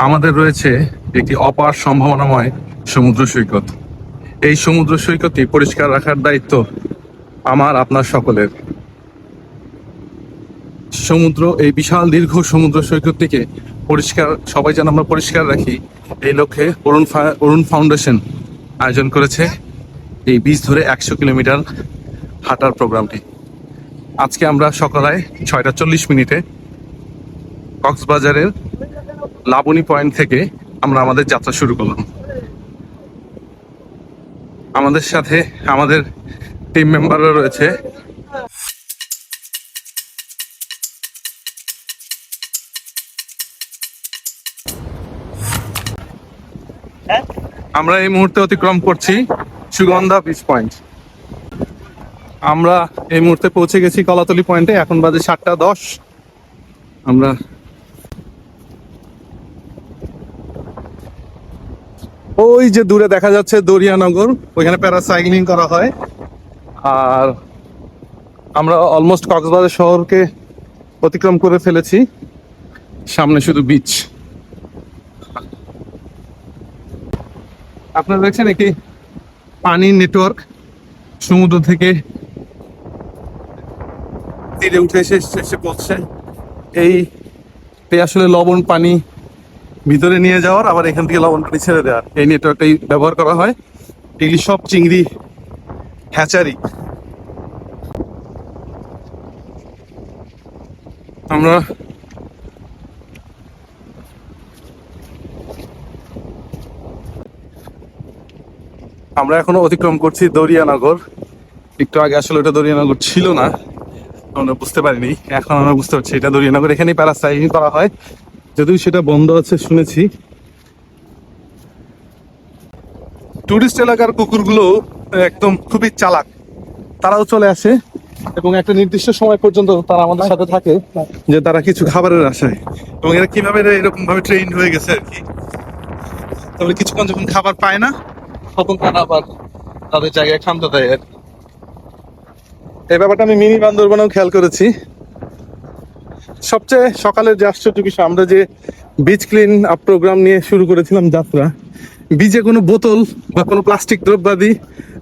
আমাদের রয়েছে একটি অপার সম্ভাবনাময় সমুদ্র সৈকত। এই সমুদ্র সৈকতটি পরিষ্কার রাখার দায়িত্ব আমার আপনার সকলের। এই বিশাল দীর্ঘ সমুদ্র সৈকতটিকে পরিষ্কার, সবাই যেন আমরা পরিষ্কার রাখি, এই লক্ষ্যে অরুণ ফাউন্ডেশন আয়োজন করেছে এই বিচ ধরে 100 কিলোমিটার হাঁটার প্রোগ্রামটি। আজকে আমরা সকালে 6:40 কক্সবাজারের লাবণী পয়েন্ট থেকে আমরা আমাদের যাত্রা শুরু করলাম। আমাদের সাথে আমাদের টিম মেম্বাররা রয়েছে। আমরা এই মুহূর্তে অতিক্রম করছি সুগন্ধা বিচ পয়েন্ট। আমরা এই মুহূর্তে পৌঁছে গেছি কলাতলি পয়েন্টে। এখন বাজে 7:10। আমরা ওই যে দূরে দেখা যাচ্ছে দরিয়ানগর, ওইখানে প্যারাসাইক্লিং করা হয়। আর আমরা অলমোস্ট কক্সবাজার শহরকে অতিক্রম করে ফেলেছি, সামনে শুধু বিচ। আপনারা দেখছেন একটি পানির নেটওয়ার্ক সমুদ্র থেকে তীরে উঠে এসে পড়ছে। এই আসলে লবণ পানি ভিতরে নিয়ে যাওয়ার, আবার এখান থেকে লবণ পানি ছেড়ে দেওয়ার এই নেটওয়ার্কটাই ব্যবহার করা হয়। এগুলি সব চিংড়ি হ্যাচারি। আমরা এখনো অতিক্রম করছি দরিয়ানগর। একটু আগে আসলে ওটা দরিয়ানগর ছিল না, আমরা বুঝতে পারিনি। এখন আমরা বুঝতে পারছি এটা দরিয়ানগর। এখানেই প্যারাসাইক্লিং করা হয়, যদিও সেটা বন্ধ আছে শুনেছি। টুরিস্ট এলাকার কুকুরগুলো একদম খুবই চালাক, তারাও চলে আসে এবং একটা নির্দিষ্ট সময় পর্যন্ত তারা আমাদের সাথে থাকে, যে তারা কিছু খাবারের আশায়। এবং এরা কিভাবে এরকম ভাবে ট্রেন হয়ে গেছে আর কি। তবে কিছুক্ষণ যখন খাবার পায় না, তখন তারা আবার তাদের জায়গায় ক্ষান্ত দেয় আর কি। এই ব্যাপারটা আমি মিনি বান্দরবানেও খেয়াল করেছি। সবচেয়ে সকালের যে আশ্চর্য বিষয়, আমরা যে বিচ ক্লিন আপ প্রোগ্রাম নিয়ে শুরু করেছিলাম যাত্রা, বিচে কোনো বোতল বা কোনো প্লাস্টিক দ্রব্যাদি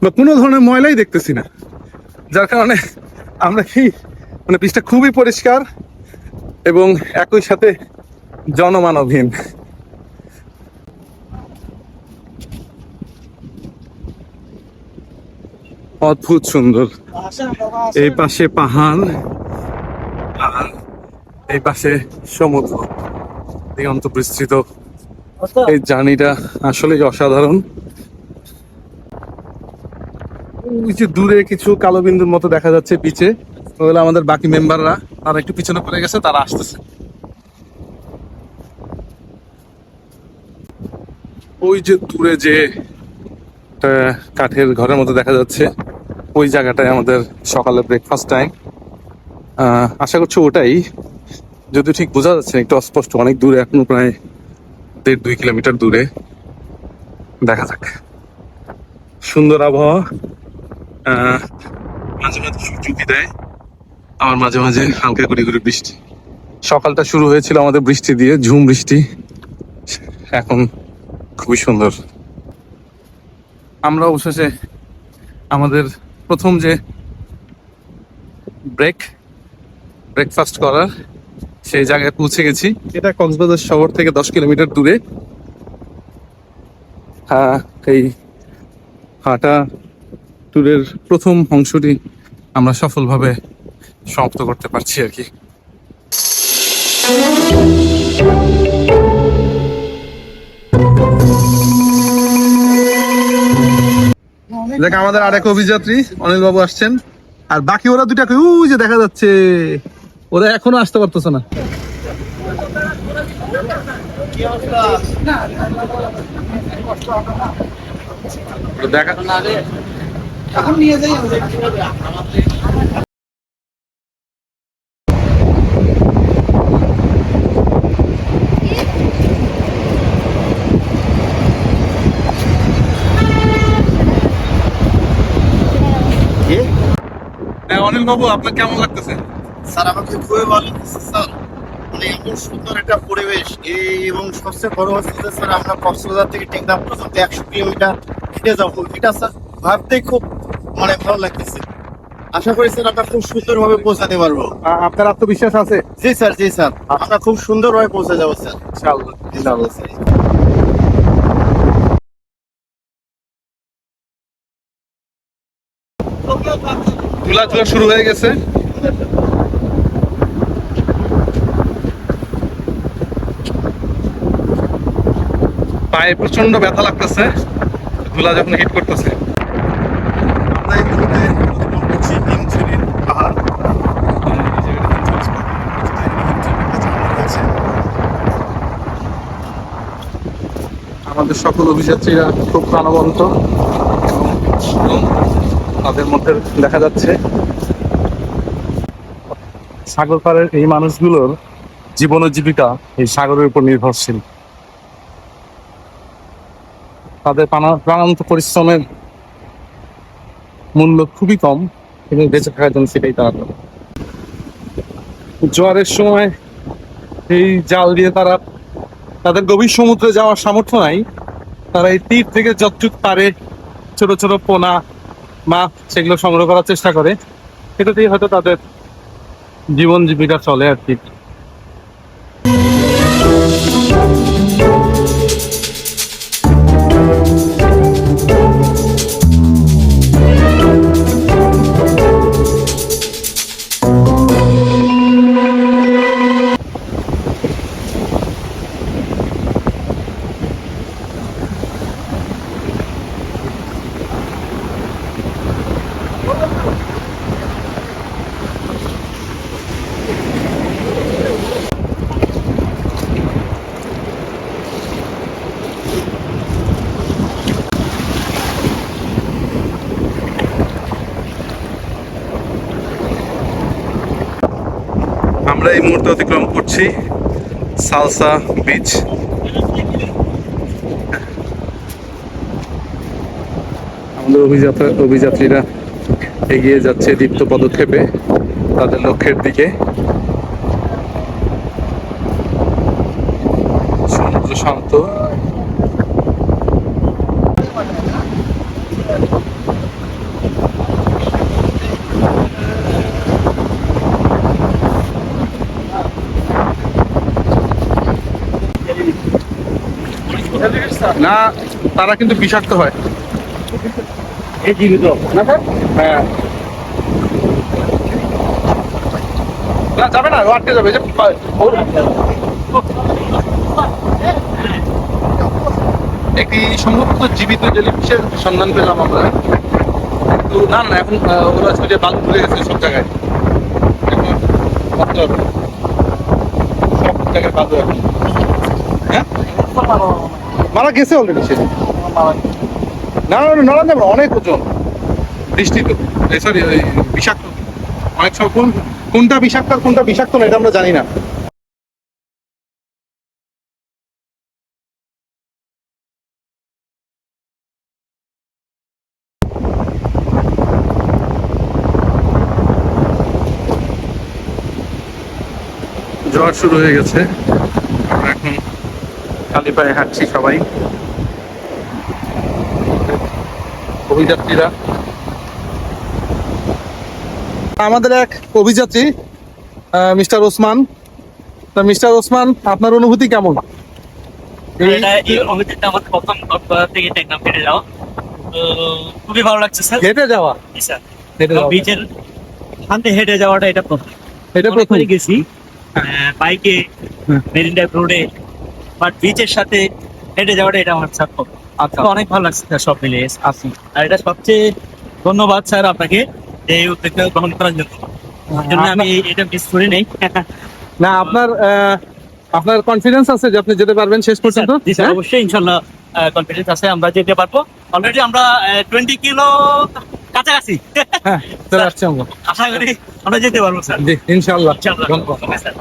বা কোনো ধরনের ময়লাই দেখতেছি না। যার কারণে আমরা বিচটা খুবই পরিষ্কার এবং একই সাথে জনমানবহীন। অদ্ভুত সুন্দর। এই পাশে পাহাড় আর এই পাশে সমুদ্র, দিগন্ত বিস্তৃত। এই জার্নিটা আসলে অসাধারণ। ওই যে দূরে কিছু কালো বিন্দুর মতো দেখা যাচ্ছে বিচে, ওগুলো আমাদের বাকি মেম্বাররা, তারা একটু পিছনে পড়ে গেছে, তারা আসতেছে। ওই যে দূরে যে কাঠের ঘরের মতো দেখা যাচ্ছে, ওই জায়গাটায় আমাদের সকালে ব্রেকফাস্ট টাইম। আশা করছি ওটাই, যদিও ঠিক বোঝা যাচ্ছে একটু অস্পষ্ট, অনেক দূরে, এখনো প্রায় 1.5-2 কিলোমিটার দূরে। দেখা যাক। সুন্দর আবহাওয়া, মাঝে মাঝে সূর্য দেয়, আবার মাঝে মাঝে হালকা করে করে বৃষ্টি। সকালটা শুরু হয়েছিল আমাদের বৃষ্টি দিয়ে, ঝুম বৃষ্টি। এখন খুবই সুন্দর। আমরা অবশেষে আমাদের প্রথম যে ব্রেকফাস্ট করার সেই জায়গায় পৌঁছে গেছি। এটা কক্সবাজার শহর থেকে 10 কিলোমিটার দূরে। এই হাঁটা ট্যুরের প্রথম অংশটি আমরা সফলভাবে সমাপ্ত করতে পারছি আর কি। দেখ, আমাদের আরেক অভিযাত্রী অনিল বাবু আসছেন, আর বাকি ওরা দুটা ওই যে দেখা যাচ্ছে, ওরা এখনো আসতে পারতেছে না। দেখা এখন নিয়ে যাই। অনিল বাবু, আপনার কেমন লাগতেছে? স্যার আমাকে খুবই ভালো লাগতেছে স্যার। মানে এমন সুন্দর একটা পরিবেশ এবং সবচেয়ে বড় হচ্ছে যে স্যার আমরা কক্সবাজার থেকে টেকনাফ পর্যন্ত 100 কিলোমিটার হেঁটে যাবো, এটা স্যার ভাবতে খুব মানে ভালো লাগতেছে। আশা করি স্যার আমরা খুব সুন্দরভাবে পৌঁছাতে পারবো। আপনার আত্মবিশ্বাস আছে? জি স্যার, জি স্যার, আমরা খুব সুন্দরভাবে পৌঁছে যাবো স্যার, ইনশাআল্লাহ। ইনশাআল্লাহ স্যার। তোলা শুরু হয়ে গেছে। পায়ে প্রচন্ড ব্যথা লাগতেছে ধুলা যখন হিট করতেছে। আমরা এই মুহূর্তে অতিক্রম করছি হিমছড়ির পাহাড়। এই জায়গাটা আমাদের সকল অভিযাত্রীরা খুব প্রাণবন্ত এবং তাদের মধ্যে দেখা যাচ্ছে সাগর পাড়ের এই মানুষগুলোর জীবন ও জীবিকা এই সাগরের উপর নির্ভরশীল। তাদের প্রাণান্ত পরিশ্রমের মূল্য খুবই কম এবং বেঁচে থাকার জন্য সেটাই তারা করে। জোয়ারের সময় এই জাল দিয়ে তারা, তাদের গভীর সমুদ্রে যাওয়ার সামর্থ্য নাই, তারা এই তীর থেকে যতটুক পারে ছোট ছোট পোনা মাছ সেগুলো সংগ্রহ করার চেষ্টা করে। এটাতেই হয়তো তাদের জীবন জীবিকা চলে আর কি। আমরা এই মুহূর্তে অতিক্রম করছি সালসা বিচ। আমাদের অভিযাত্রীরা এগিয়ে যাচ্ছে দীপ্ত পদক্ষেপে তাদের লক্ষ্যের দিকে। সমুদ্র শান্ত, না তারা কিন্তু বিষাক্ত হয়। হ্যাঁ না যাবে না, আটকে যাবে। একটি সম্ভবত জীবিত জেলিফিশের সন্ধান পেলাম আমরা, কিন্তু না না এখন ওরা যে বালু তুলে গেছে সব জায়গায়, এখন বাঁচতে হবে না। সব জায়গায় বালু এখন। হ্যাঁ মারা গেছে অলরেডি সে। না না নড়া যাবে না, অনেক ওজন। বৃষ্টি তো সরি ওই বিষাক্ত অনেক সব। কোনটা বিষাক্ত আর কোনটা বিষাক্ত না এটা আমরা জানি না। ঝড় শুরু হয়ে গেছে, আমরা এখন খালি পায়ে হাঁটছি সবাই অভিযাত্রীরা। আমাদের এক অভিযাত্রী মিস্টার ওসমান। তা মিস্টার ওসমান, আপনার অনুভূতি কেমন? এই অভিজ্ঞতা আমার প্রথম কক্সবাজার থেকে টেকনাফ হেঁটে যাওয়া, তো খুবই ভালো লাগছে স্যার। হেঁটে যাওয়া? জি স্যার, হেঁটে যাওয়া বিচের শান্তি হেঁটে যাওয়াটা এটা প্রথম। এটা অনেক প্রথম বারই গেছি বাইকে মেরিন ড্রাইভ রোডে, বাট বিচের সাথে হেঁটে যাওয়াটা এটা আমার স্যার প্রথম। আচ্ছা তো অনেক ভালো লাগছে স্যার সব মিলিয়ে আসি। আর এটা সবচেয়ে ধন্যবাদ স্যার আপনাকে এই উদ্যোগটা গ্রহণ করার জন্য। এই জন্য আমি এটা মিস করি নাই। না আপনার আপনার কনফিডেন্স আছে যে আপনি যেতে পারবেন শেষ পর্যন্ত? জি স্যার, অবশ্যই ইনশাল্লাহ কনফিডেন্স আছে, আমরা যেতে পারবো। অলরেডি আমরা 20 কিলো কাছাকাছি। হ্যাঁ চলে আসছি আমরা, আশা করি আমরা যেতে পারবো স্যার। জি ইনশাআল্লাহ। ইনশাআল্লাহ। ধন্যবাদ। ওকে, স্যার।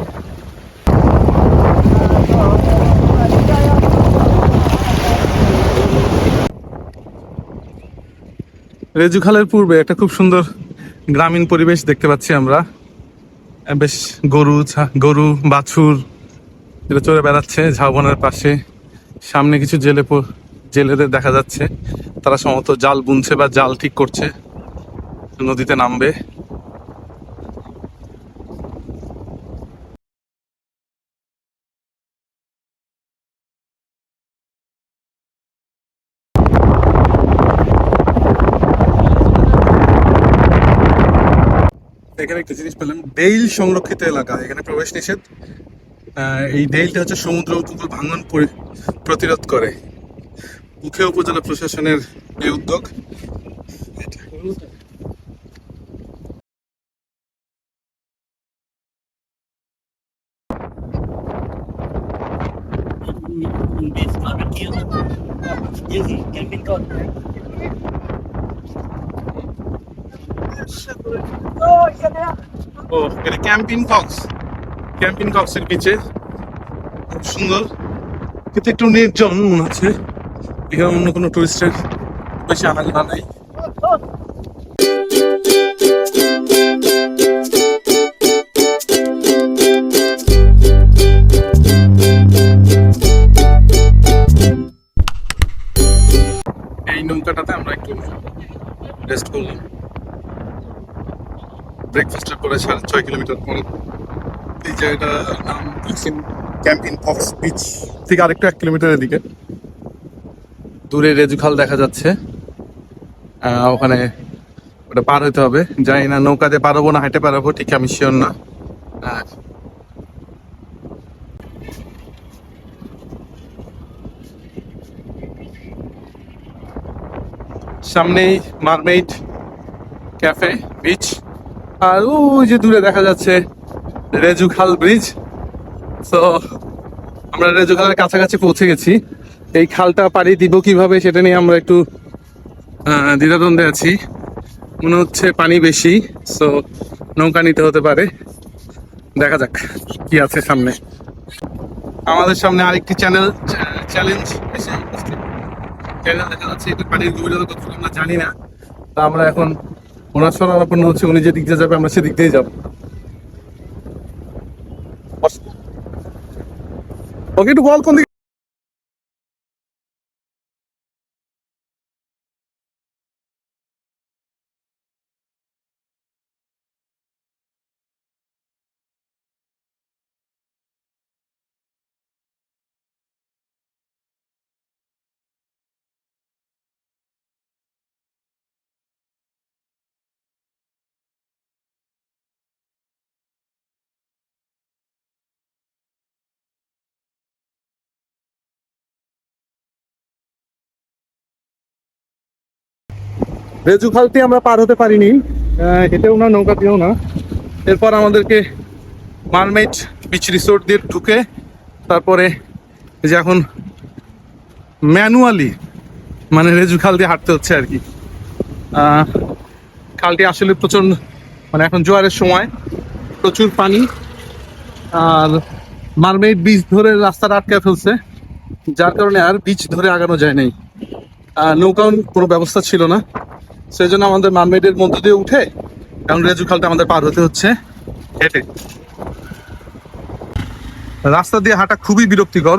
রেজুখালের পূর্বে একটা খুব সুন্দর গ্রামীণ পরিবেশ দেখতে পাচ্ছি আমরা। বেশ গরু বাছুর এটা চড়ে বেড়াচ্ছে ঝাউবনের পাশে। সামনে কিছু জেলেদের দেখা যাচ্ছে, তারা সম্ভবত জাল বুনছে বা জাল ঠিক করছে, নদীতে নামবে। এখানে একটা জিনিস পেলাম, ডেইল সংরক্ষিত এলাকা, এখানে প্রবেশ নিষেধ। এই ডেইলটা হচ্ছে সমুদ্র উপকূল ভাঙন প্রতিরোধ করে। উখিয়া উপজেলা প্রশাসনের এই উদ্যোগ। ও, এটা ক্যাম্পিং কক্সের বিচে, খুব সুন্দর কিন্তু একটু নির্জন মনে হচ্ছে। এখানে অন্য কোনো টুরিস্টের বেশি আনাগোনা নাই। এই নৌকাটাতে আমরা একটু রেস্ট করলাম ব্রেকফাস্টের পরে 6.5 কিলোমিটার পরে। এই জায়গাটার নাম ক্যাম্পিং কক্স বিচ থেকে আরেকটু 1 কিলোমিটারের দিকে দূরে রেজুখাল দেখা যাচ্ছে। ওখানে ওটা পার হতে হবে, জানি না নৌকাতে পারবো না হেঁটে পারবো, ঠিক আমি শিওর না। সামনেই মারমেইড ক্যাফে বিচ, আর ওই যে দূরে দেখা যাচ্ছে রেজুখাল ব্রিজ। তো আমরা রেজুখালের কাছাকাছি পৌঁছে গেছি। এই খালটা পাড়ি দিব কিভাবে সেটা নিয়ে আমরা একটু দ্বিধাদ্বন্দ্বে আছি। মনে হচ্ছে পানি বেশি, সো নৌকা নিতে হতে পারে। দেখা যাক কি আছে সামনে। আমাদের সামনে আরেকটি চ্যালেঞ্জ দেখা যাচ্ছে। এটা পানির গভীরতা কত আমরা জানি না, তা আমরা এখন ওনার শরণাপন্ন হচ্ছে, উনি যে দিক দিয়ে যাবে আমরা সেদিক দিয়েই যাবো। ওকে, একটু বল কোন দিকে। রেজুখালটি আমরা পার হতে পারিনি, হেঁটেও না নৌকা দিয়েও না। এরপর আমাদেরকে মারমেইড বিচ রিসোর্ট দিয়ে ঢুকে তারপরে এই যে এখন ম্যানুয়ালি মানে রেজুখাল দিয়ে হাঁটতে হচ্ছে আর কি। খালটি আসলে প্রচন্ড, মানে এখন জোয়ারের সময় প্রচুর পানি, আর মারমেইড বিচ ধরে রাস্তাটা আটকে ফেলছে, যার কারণে আর বিচ ধরে আগানো যায় নাই। নৌকাও কোনো ব্যবস্থা ছিল না, সেই জন্য আমাদের মারমেইডের মধ্য দিয়ে উঠে এখন রেজুখালটা আমাদের পার হতে হচ্ছে হেঁটে। রাস্তা দিয়ে হাঁটা খুবই বিরক্তিকর,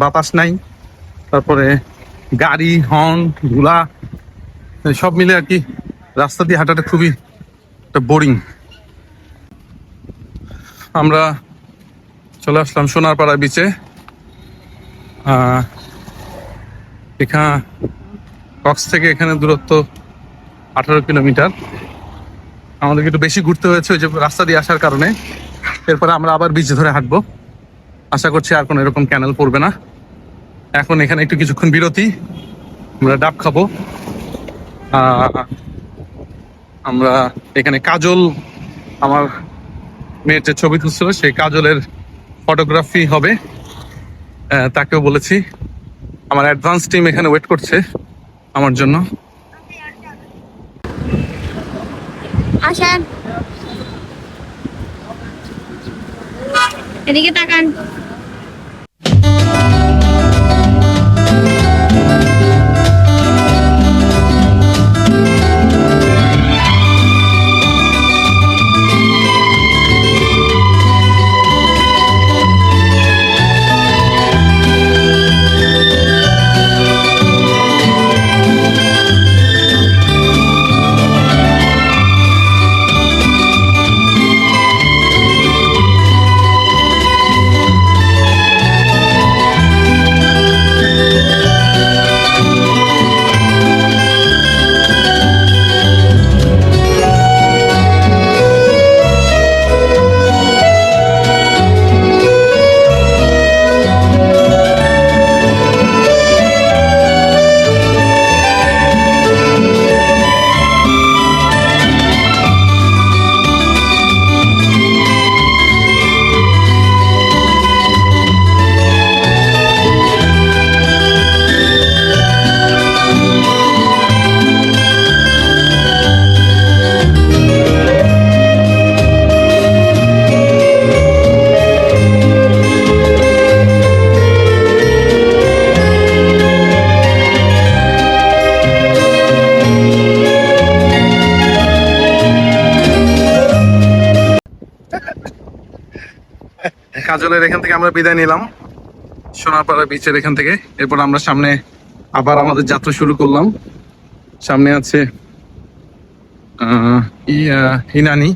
বাতাস নাই, তারপরে গাড়ি হর্ন ধুলা সব মিলে আর কি রাস্তা দিয়ে হাঁটাটা খুবই একটা বোরিং। আমরা চলে আসলাম সোনারপাড়া বিচে। এখানে কক্স থেকে এখানে দূরত্ব 18 কিলোমিটার। আমাদেরকে একটু বেশি ঘুরতে হয়েছে ওই যে রাস্তা দিয়ে আসার কারণে। এরপরে আমরা আবার বিচ ধরে হাঁটবো, আশা করছি আর কোনো এরকম ক্যানেল পড়বে না। এখন এখানে একটু কিছুক্ষণ বিরতি, আমরা ডাব খাবো। আমরা এখানে কাজল, আমার মেয়ের যে ছবি তুলছিল সেই কাজলের ফটোগ্রাফি হবে, তাকেও বলেছি। আমার অ্যাডভান্স টিম এখানে ওয়েট করছে আমার জন্য। আসেন, এদিকে তাকান। কাজলের এখান থেকে আমরা বিদায় নিলাম, সোনাপাড়া বিচের এখান থেকে। এরপর আমরা সামনে আবার আমাদের যাত্রা শুরু করলাম। সামনে আছে ইনানি,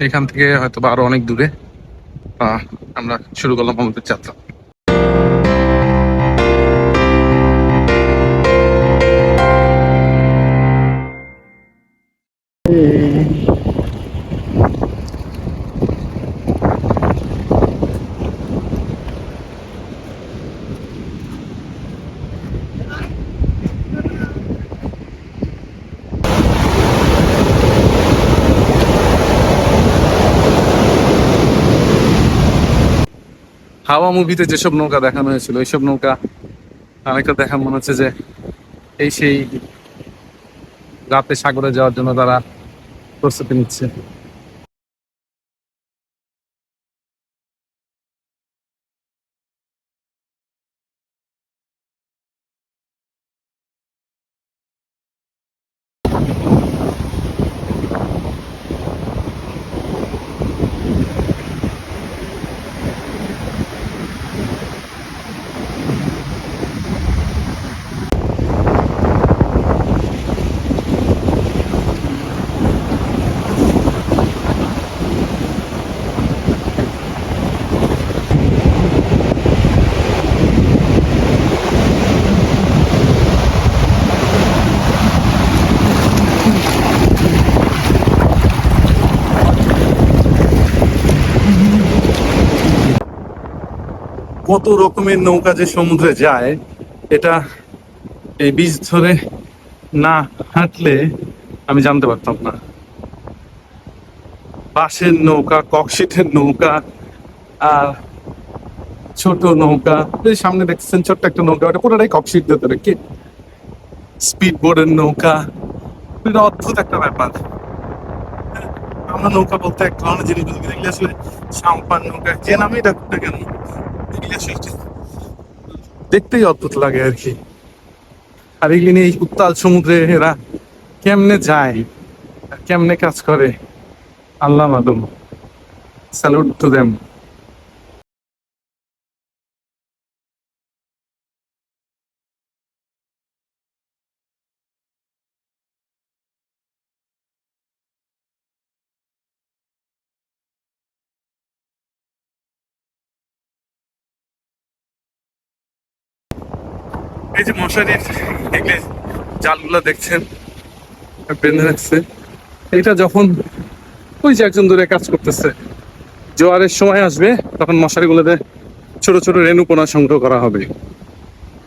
এখান থেকে হয়তো বা আরো অনেক দূরে। আমরা শুরু করলাম আমাদের যাত্রা। হাওয়া মুভিতে যেসব নৌকা দেখানো হয়েছিল, এইসব নৌকা অনেকটা দেখা মনে হচ্ছে যে এই সেই রাতে সাগরে যাওয়ার জন্য তারা প্রস্তুতি নিচ্ছে। কত রকমের নৌকা যে সমুদ্রে যায়, এটা এই বীজ ধরে না হাঁটলে আমি জানতে পারতাম না। বাঁশের নৌকা, ককশিটের নৌকা, আর ছোট নৌকা। এই সামনে দেখছেন ছোট্ট একটা নৌকা, ওটা পুরোটাই ককশিট দিয়ে ধরে কি স্পিড বোর্ডের নৌকা। এটা অদ্ভুত একটা ব্যাপার। আমরা নৌকা বলতে এক ধরনের জিনিস বুঝি, দেখলে আসলে সাম্পান নৌকা যে নামেই ডাকুক না কেন, দেখলে আসলে দেখতেই অদ্ভুত লাগে আর কি। আর এগুলি নিয়ে এই উত্তাল সমুদ্রে এরা কেমনে যায়, কেমনে কাজ করে, আল্লাহ মালুম। Salute to them. এই যে মশারির এগুলি জালগুলো দেখছেন বেঁধে রাখছে, এটা যখন ওই যে একজন দূরে কাজ করতেছে, জোয়ারের সময় আসবে তখন মশারিগুলোতে ছোট ছোট রেণু পোনা সংগ্রহ করা হবে।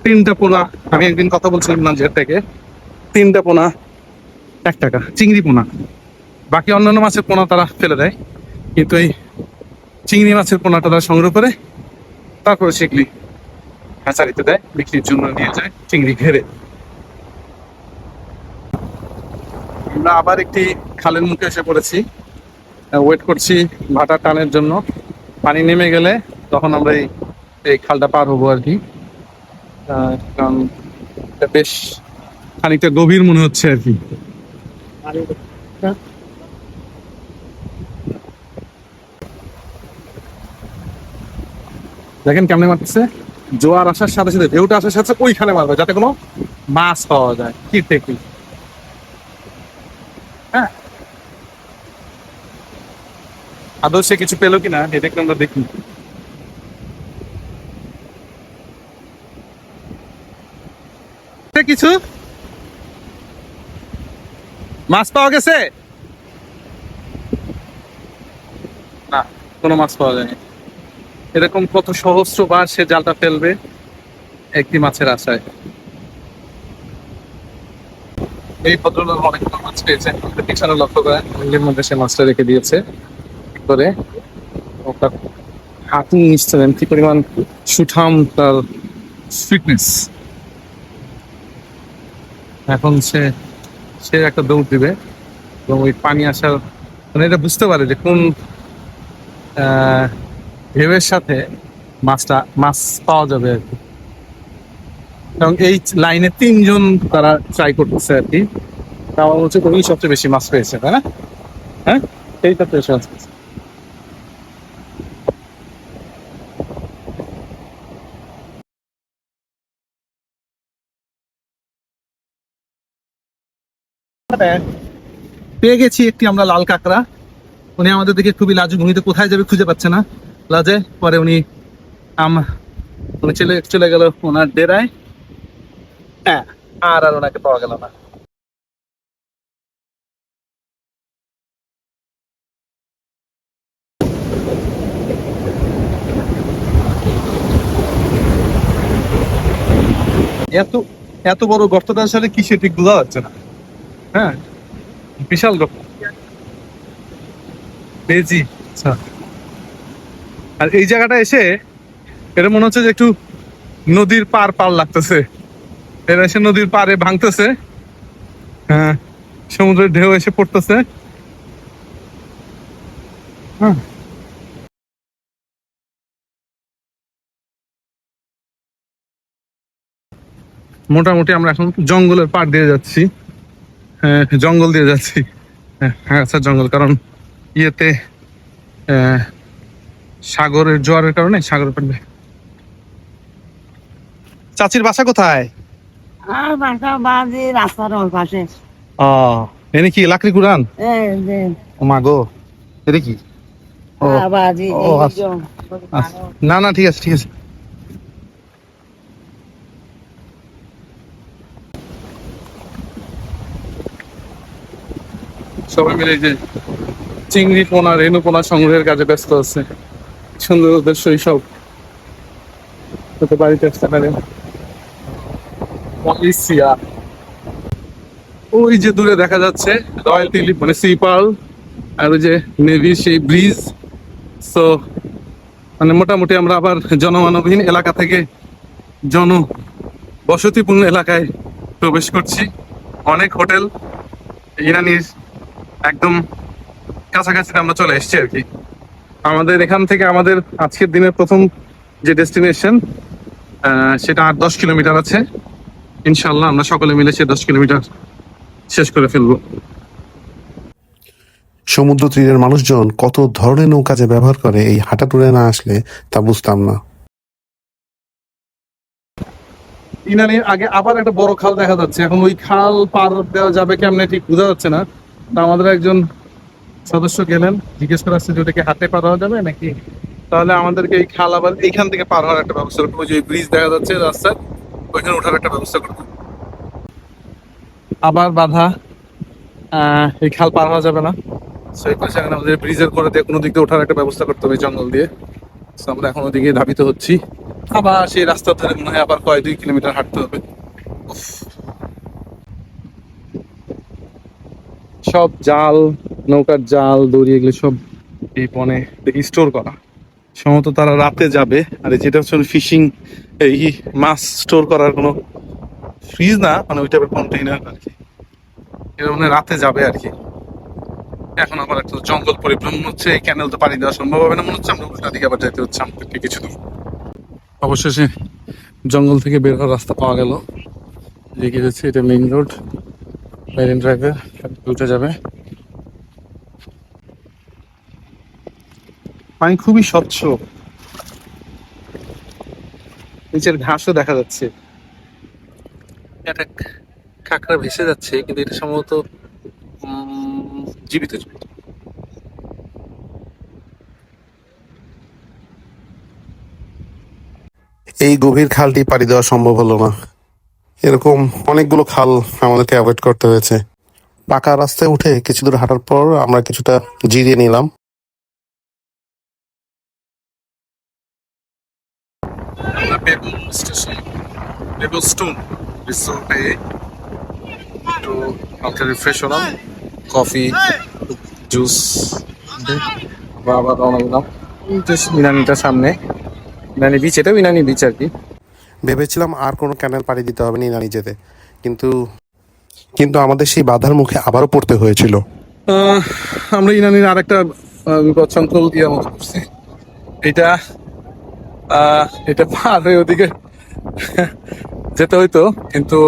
3টা পোনা, আমি একদিন কথা বলছিলাম নাজিয়ার থেকে, 3টা পোনা 1 টাকা, চিংড়ি পোনা। বাকি অন্যান্য মাছের পোনা তারা ফেলে দেয়, কিন্তু এই চিংড়ি মাছের পোনাটা তারা সংগ্রহ করে তারপরে সেগুলি হ্যাচারিতে দেয়, বিক্রির জন্য নিয়ে যায় চিংড়ি ঘেরে। আমরা আবার একটি খালের মুখে এসে পড়েছি, ওয়েট করছি ভাটা টানের জন্য। পানি নেমে গেলে তখন আমরা এই খালটা পার হবো আর কি। কারণ এটা বেশ খানিকটা গভীর মনে হচ্ছে আর কি। দেখেন কেমনে মারতেছে, জোয়ার আসার সাথে সাথে, ঢেউটা আসার সাথে সাথে ওইখানে মারবে যাতে কোনো মাছ পাওয়া যায়। কি টেকনিক! হ্যাঁ, আদৌ সে কিছু পেলো কিনা এটা একটু আমরা দেখি। কিছু মাছ পাওয়া গেছে না, কোনো মাছ পাওয়া যায়নি। এরকম কত সহস্রবার সে জালটা ফেলবে একটি মাছের আশায়। এই ভদ্রলোক অনেকগুলো মাছ পেয়েছেন, পিছনে লক্ষ্য করেন এর মধ্যে সে মাছটা রেখে দিয়েছে করে। ওটা হাতি নিচ্ছিলেন কি পরিমাণ সুঠাম তার সুইটনেস। এখন সে সে একটা দৌড় দিবে এবং ওই পানি আসার মানে এটা বুঝতে পারে যে কোন ঢেউয়ের সাথে মাছ পাওয়া যাবে আর কি। এবং এই লাইনে 3জন তারা ট্রাই করতেছে আর কি। আমার হচ্ছে তুমি সবচেয়ে বেশি মাছ পেয়েছে, তাই না? হ্যাঁ, এইটা তো মাছ পেয়েছে। পেয়ে গেছি একটি আমরা লাল কাঁকড়া। উনি আমাদের দিকে খুবই লাজুক, উনি তো কোথায় যাবে খুঁজে পাচ্ছে না, লাজে। পরে উনি উনি চলে চলে গেল ওনার ডেরায়। হ্যাঁ, আর ওনাকে পাওয়া গেল না। এত এত বড় গর্তটা আসলে কিসে ঠিক বোঝা যাচ্ছে না। হ্যাঁ, বিশাল গর্ত। পেয়েছি। আচ্ছা, আর এই জায়গাটা এসে এটা মনে হচ্ছে যে একটু নদীর পার পার লাগতেছে। এরা এসে নদীর পাড়ে ভাঙতেছে, হ্যাঁ, সমুদ্রের ঢেউ এসে পড়তেছে। হ্যাঁ, মোটামুটি আমরা এখন জঙ্গলের পাড় দিয়ে যাচ্ছি। হ্যাঁ, জঙ্গল দিয়ে যাচ্ছি। হ্যাঁ, আচ্ছা, জঙ্গল, কারণ ইয়েতে সাগরের জোয়ারের কারণে সাগরের পাড়ে। চাচির বাসা কোথায়? আর বাসা বাজে রাস্তার ওর পাশে। ও, এনে কি লাকড়ি কুড়ান? এই যে ও মা গো, এটা কি? ও, বাজি ও, আচ্ছা। আচ্ছা, না না, ঠিক আছে ঠিক আছে। সবাই মিলে এই যে চিংড়ি পোনা, রেণু পোনা সংগ্রহের কাজে ব্যস্ত আছে। সুন্দর ওদের শৈশব, বাড়িতে আসতে পারে। মালয়েশিয়া, ওই যে দূরে দেখা যাচ্ছে রয়্যাল টিউলিপ মানে সি পার্ল, আর ওই যে নেভি সেই ব্রিজ। সো মানে মোটামুটি আমরা আবার জনমানবহীন এলাকা থেকে জনবসতিপূর্ণ এলাকায় প্রবেশ করছি। অনেক হোটেল, ইরানির একদম কাছাকাছি আমরা চলে এসেছি আর কি। আমাদের এখান থেকে আমাদের আজকের দিনের প্রথম যে ডেস্টিনেশন, সেটা 8-10 কিলোমিটার আছে। ইনশাল্লাহ আমরা সকলে মিলে সে 10 কিলোমিটার শেষ করে ফেলবো। সমুদ্র তীরের মানুষজন কত ধরনের নৌকা যে ব্যবহার করে, এই হাঁটা ট্যুরে না আসলে তা বুঝতাম না। ইনানির আগে আবার একটা বড় খাল দেখা যাচ্ছে। এখন ওই খাল পার দেওয়া যাবে কেমনে ঠিক বোঝা যাচ্ছে না। তা আমাদের একজন সদস্য গেলেন, জিজ্ঞেস করা আসছে যে ওটাকে হাতে পার হওয়া যাবে নাকি। তাহলে আমাদেরকে এই খাল আবার এইখান থেকে পার হওয়ার একটা ব্যবস্থা করবো। ওই যে ব্রিজ দেখা যাচ্ছে রাস্তার, ওইখানে ওঠার একটা ব্যবস্থা করবো। আবার বাধা, এই খাল পার হওয়া যাবে না। সেই পাশে এখন আমাদের ব্রিজের করে দিয়ে কোনো দিক দিয়ে ওঠার একটা ব্যবস্থা করতে হবে জঙ্গল দিয়ে। So আমরা এখন ওদিকে ধাবিত হচ্ছি। আবার সেই রাস্তা ধরে মনে হয় আবার 2 কিলোমিটার হাঁটতে হবে। উফ। সব জাল, নৌকার জাল, দড়ি, এগুলো সব এই বনে স্টোর করা। সম্ভবত তারা রাতে যাবে। আর যেটা হচ্ছে ফিশিং, এই মাছ স্টোর করার কোনো ফ্রিজ না, মানে ওই টাইপের কন্টেইনার আর কি। এটা মানে রাতে যাবে আর কি। এখন আবার একটা জঙ্গল পরিভ্রমণ হচ্ছে। এই ক্যানেল তো পাড়ি দেওয়া সম্ভব হবে না মনে হচ্ছে। আমরা উল্টা দিকে আবার যেতে হচ্ছে আমাদেরকে কিছু দূর। অবশেষে জঙ্গল থেকে বের হওয়ার রাস্তা পাওয়া গেল। এগিয়ে যাচ্ছে, এটা মেইন রোড, মেরিন ড্রাইভে উঠে যাবে। পানি খুবই স্বচ্ছ, নিচের ঘাসও দেখা যাচ্ছে। একটা কাঁকড়া ভেসে যাচ্ছে, কিন্তু এটা সম্ভবত জীবিত জীবিত। এই গভীর খালটি পাড়ি দেওয়া সম্ভব হলো না। এরকম অনেকগুলো খাল আমাদেরকে অ্যাভয়েড করতে হয়েছে। পাকা রাস্তায় উঠে কিছু দূর হাঁটার পর আমরা কিছুটা জিরিয়ে নিলাম। বেবল স্টেশন, বেবল স্টোন রিসোর্টে একটু হালকা রিফ্রেশ হলাম, কফি জুস বা আবার রওনা দিলাম ইনানিটার সামনে। ইনানি বিচ, এটাও ইনানি বিচ আর কি। ভেবেছিলাম আর কোনো ক্যানেল পাড়ি দিতে হবে না ইনানি যেতে, কিন্তু কিন্তু আমাদের সেই বাধার মুখে আবারও পড়তে হয়েছিল। আমরা ইনানির আরেকটা বিপদ সংকুল ইয়ে মতো করছি। এটা এটা পার হয়ে ওদিকে যেতে হইতো, কিন্তু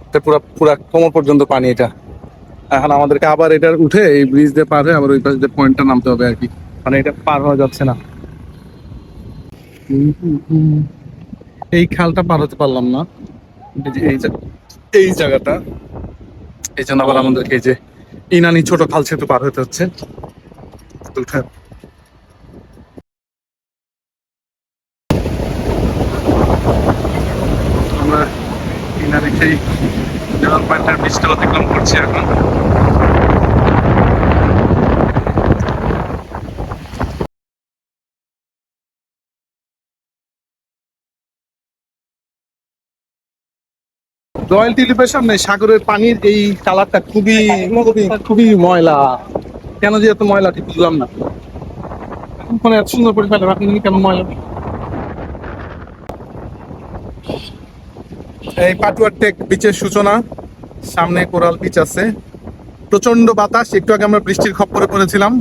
এটা পুরা কোমর পর্যন্ত পানি। এটা এখন আমাদেরকে আবার এটার উঠে এই ব্রিজ দিয়ে পার হয়ে আবার ওই পাশে পয়েন্টটা নামতে হবে আর কি। মানে এটা পার হওয়া যাচ্ছে না। এই খালটা পার হতে পারলাম না। এই জায়গাটা এই জন্য আবার আমাদেরকে এই যে ইনানি ছোট খাল সেতু পার হতে হচ্ছে। আমরা ইনানি সেই জল পয়েন্টের বীজটা অতিক্রম করছি এখন। রয়্যাল টিউলিপের সামনে সাগরের পানির এই কালারটা খুবই খুবই খুবই ময়লা। কেন যে এত ময়লা ঠিক বুঝলাম না। ওখানে এত সুন্দর করে ফেলে আপনি কেন ময়লা? এই পাটুয়ার টেক বিচের সূচনা, সামনে কোরাল বিচ আছে। প্রচন্ড বাতাস, একটু আগে আমরা বৃষ্টির খপ্পরে পড়েছিলাম,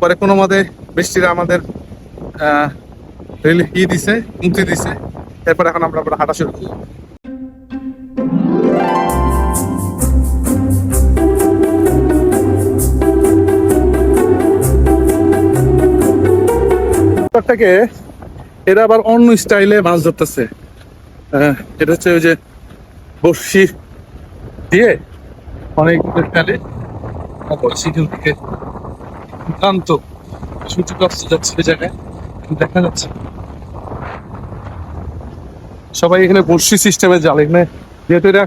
পরে কোনো মতে বৃষ্টির আমাদের দিছে, মুক্তি দিছে। এরপর এখন আমরা আবার হাঁটা শুরু করলাম। থেকে এরা আবার অন্য স্টাইলে মাছ ধরতেছে। এটা হচ্ছে ওই যে বড়শি দিয়ে অনেক ফেলে, সেখান থেকে ক্লান্ত সূর্য অস্ত যাচ্ছে ওই জায়গায় দেখা যাচ্ছে। সবাই এখানে বড়শি সিস্টেমে জাল, এখানে যেহেতু এটা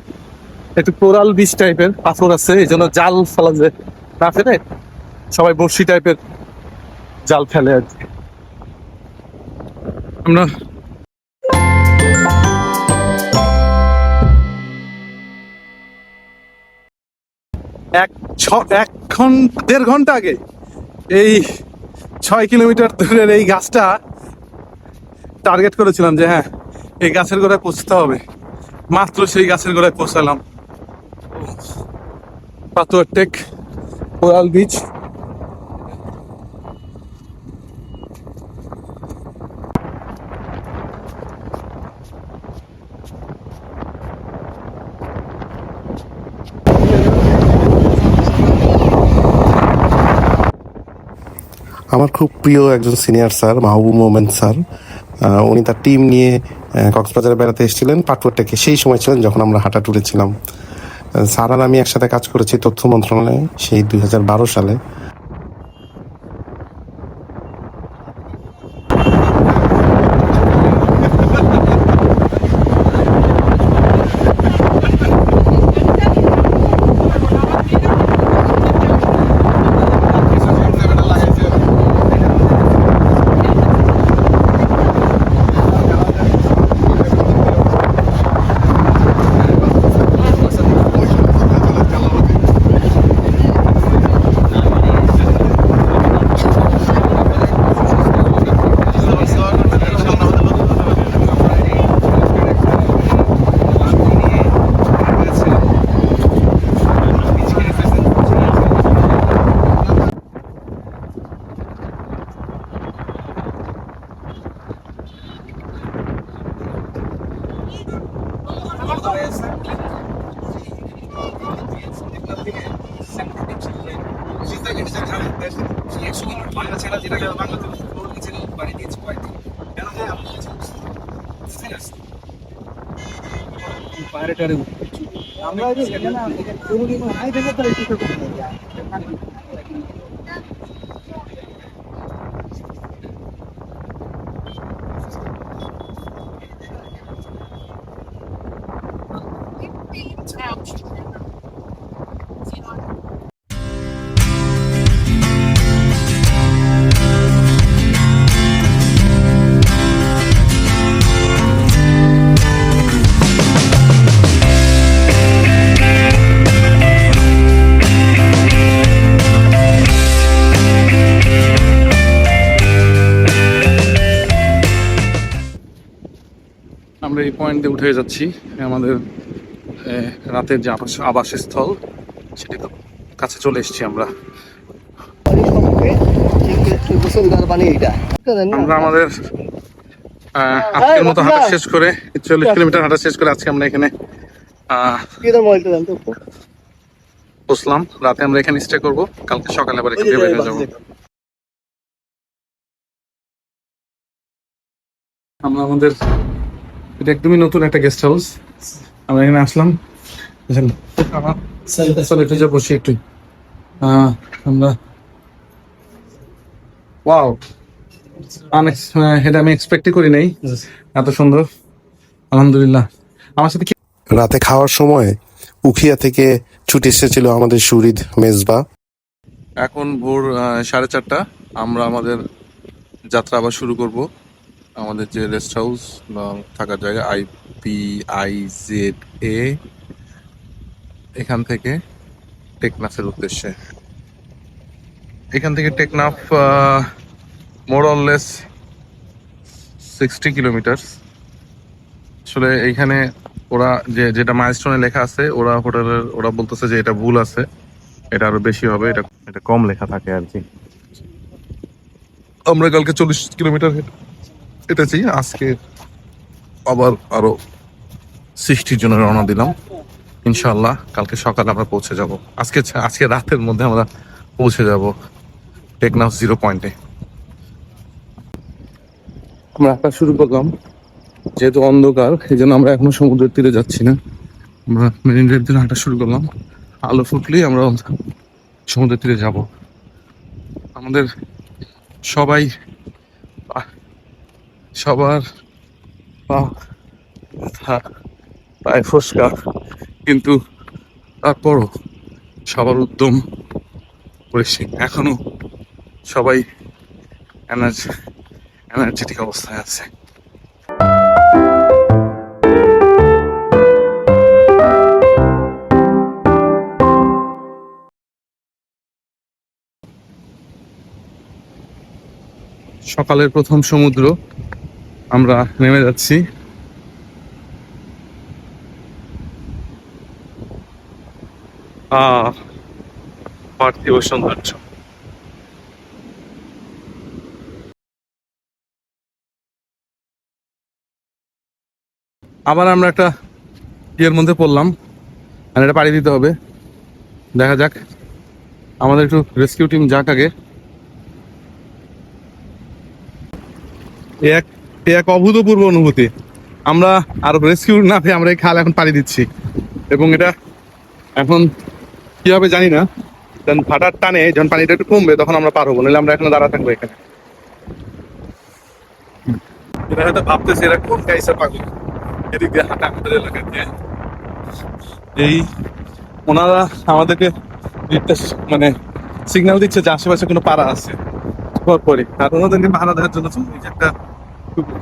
একটু কোরাল বিচ টাইপের পাথর আছে, এই জন্য জাল ফেলা যে না ফেলে সবাই বড়শি টাইপের জাল ফেলে আর কি। আমরা দেড় ঘন্টা আগে এই 6 কিলোমিটার দূরের এই গাছটা টার্গেট করেছিলাম যে হ্যাঁ এই গাছের গোড়ায় পৌঁছতে হবে। মাত্র সেই গাছের গোড়ায় পৌঁছালাম। পাতুয়ার টেক, কোরাল বিচ। আমার খুব প্রিয় একজন সিনিয়র স্যার মাহবুব মোমেন স্যার, উনি তার টিম নিয়ে কক্সবাজারে বেড়াতে এসেছিলেন। পাটুয়ার টেকে সেই সময় ছিলেন যখন আমরা হাঁটা ট্যুরে ছিলাম। স্যার আর আমি একসাথে কাজ করেছি তথ্য মন্ত্রণালয়ে সেই 2012 সালে। আমরা এই পয়েন্টে উঠে যাচ্ছি আমাদের রাতের যে আবাসস্থল সেটি তো কাছে চলে এসেছি আমরা। আমরা আমাদের আজকের মতো হাঁটা শেষ করে 40 কিলোমিটার হাঁটা শেষ করে আজকে আমরা এখানে বসলাম। রাতে আমরা এখানে স্টে করব, কালকে সকালে আবার এখানে বের হয়ে যাবো। আমরা আমাদের এটা একদমই নতুন একটা গেস্ট হাউস, আমরা এখানে আসলাম। চলো একটু যা বসি একটু। আমরা ওয়াও, এটা আমি এক্সপেক্টই করি নাই এত সুন্দর। আলহামদুলিল্লাহ। আমার সাথে কি রাতে খাওয়ার সময় উখিয়া থেকে ছুটে এসেছিল আমাদের সুরিদ মেজবা। এখন ভোর 4:30। আমরা আমাদের যাত্রা আবার শুরু করব। আমাদের যে রেস্ট হাউস বা থাকার জায়গা IPIZA, এখান থেকে টেকনাফের উদ্দেশ্যে। এখান থেকে টেকনাফ মোর অরলেস 60 কিলোমিটার। আসলে এইখানে ওরা যেটা মাইলস্টোনে লেখা আছে, ওরা বলতেছে যে এটা ভুল আছে, এটা আরো বেশি হবে, এটা কম লেখা থাকে আর কি। আমরা কালকে 40 কিলোমিটার হেঁটেছি, আজকে আবার আরো 60 জনের রওনা দিলাম। ইনশাল্লাহ কালকে সকালে আমরা পৌঁছে যাব। আজকে রাতের মধ্যে আমরা পৌঁছে যাব টেকনাফ 0 পয়েন্টে। আমরা হাঁটা শুরু করলাম, যেহেতু অন্ধকার এই জন্য আমরা এখনো সমুদ্রের তীরে যাচ্ছি না। আমরা মেরিন ড্রাইভ দিয়ে হাঁটা শুরু করলাম, আলো ফুটলেই আমরা সমুদ্রের তীরে যাব। আমাদের সবার পা ব্যথা, পায়ে ফসকা, কিন্তু তারপরও সবার উদ্যম পরিসীম। এখনো সবাই এনার্জেটিক অবস্থায় আছে। সকালের প্রথম সমুদ্র, আমরা নেমে যাচ্ছি। পার্থিব সৌন্দর্য। আবার আমরা একটা ইয়ের মধ্যে পড়লাম, আর এটা পাড়ি দিতে হবে। দেখা যাক, আমাদের একটু রেস্কিউ টিম যাক আগে। এক অভূতপূর্ব অনুভূতি। আমরা আর রেস্কিউ না পেয়ে আমরা এই খাল এখন পাড়ি দিচ্ছি, এবং এটা এখন কি হবে জানি না। ভাটার টানে যখন পানিটা একটু কমবে তখন আমরা পার হবো, নাহলে আমরা এখন দাঁড়া থাকবো এখানে। এরা হয়তো ভাবতেছে এরা কোন গাইসা পাগল, এদিক দিয়ে হাঁটা আমাদের এলাকা দিয়ে। এই ওনারা আমাদেরকে নির্দেশ মানে সিগন্যাল দিচ্ছে যে আশেপাশে কোনো পাড়া আছে পরে, আর ওনাদেরকে পাহারা দেওয়ার জন্য এই যে একটা কুকুর।